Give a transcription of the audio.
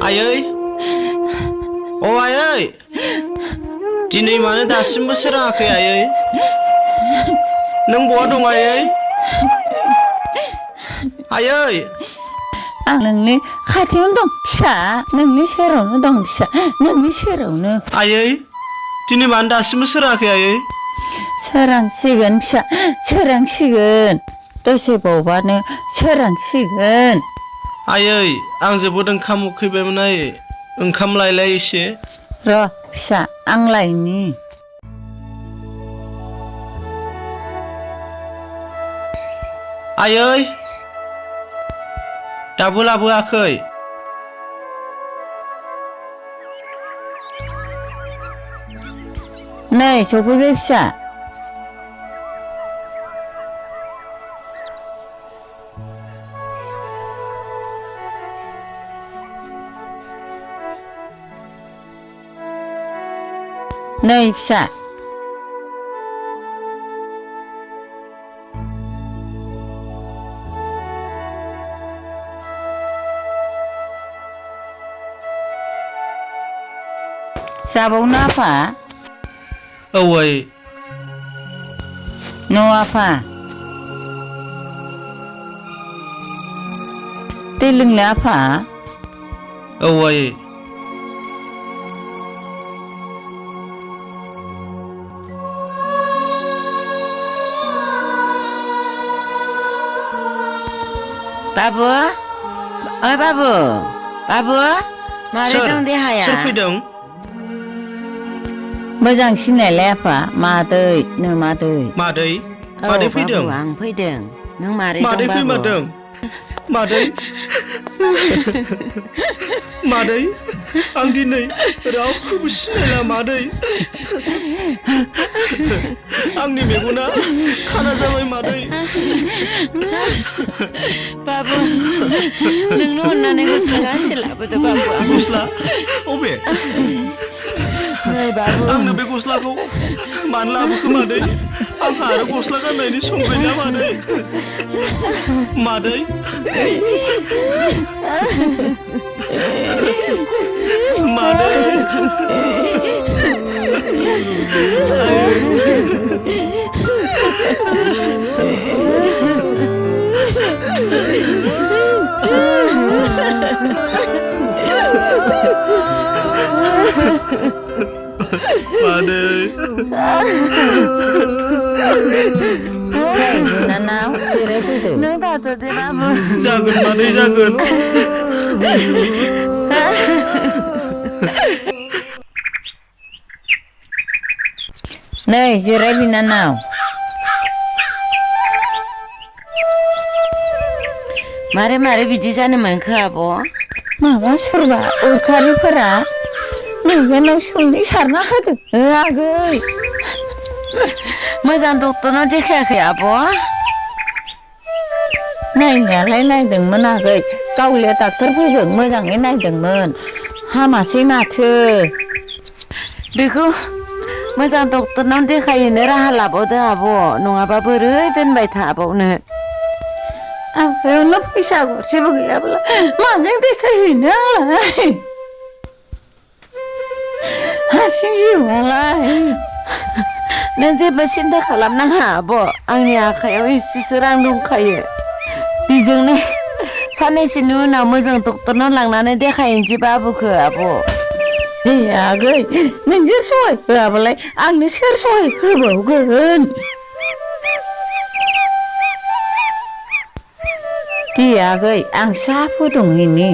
आयै अ आयै दिनै मानो दासिमबो सोराङाखै आयै नों बहा दं आयै आयै आं नोंनि खाथियावनो दं फिसा नोंनि सेरावनो दं फिसा नोंनि सेरावनो आयै दिनै मानो दासिमबो सोराङाखै आयै सोरांसिगोन फिसा सोरांसिगोन दसे बावबानो सोरांसिगोन आयै आं जोबोद ओंखाम उखैबायमोन आयै ओंखाम लायलाय एसे र' फिसा आं लायनि आयै दाबो लाबोआखै नै सफैबाय फिसा नै फिसा जाबावनो आफा औ आयै न' आफा दै लोंनो आफा औ आयै बाबु ओइ बाबु बाबु मारै दं देहाया सोर फैदों मोजां सिनायलाय आफा मादै नो मादै मादै औ मादै बाबु फैदों आं फैदों नों मारै दं मादै बाबु फैमारदों मादै मादै आं दिनै रावखौबो सिनायला मादै आंनि मेगना खाना जाबाय मादै बाबु नोंनो अननानै गस्ला गांसे लाबोदो बाबु गस्ला अबे नै बाबु आंनो बे गस्लाखौ मानो लाबोखो मादै आंहा आरो गस्ला गाननायनि सम गैला मादै मादै मादै मादै बिनानाव जिरायफैदो नों थाथ'दे बाबु जागोन मादै जागोन नै जिराय बिनानाव मारै बिदि जानो मोनखो आब' माबा सोरबा उरखारिफोरा नोंनाव सुनै सारना होदों आगै मोजां डक्टरनाव देखायाखै आब' नायनायालाय नायदोंमोन आगै गावलिया डाक्टरफोरजों मोजाङै नायदोंमोन हामासै माथो बेखौ मोजां डक्टरनाव देखायहैनो राहा लाबावदो आब' नङाबा बोरै दोनबाय थाबावनो आखायावनो फैसा गरसेबो गैयाब्ला माजों देखायहैनो आंलाय हारसिं जिउआलाय नों जेबो सिन्था खालामनाङा आब' आंनि आखायाव एसेसो रां दंखायो बेजोंनो साननैसोनि उनाव मोजां डक्टरनाव लांनानै देखायहैनोसै बाबुखौ आब' दे आगै नोंसोर सहाय होआबालाय आंनो सोर सहाय होबावगोन दे आगै आं साहा फुदुंहैनि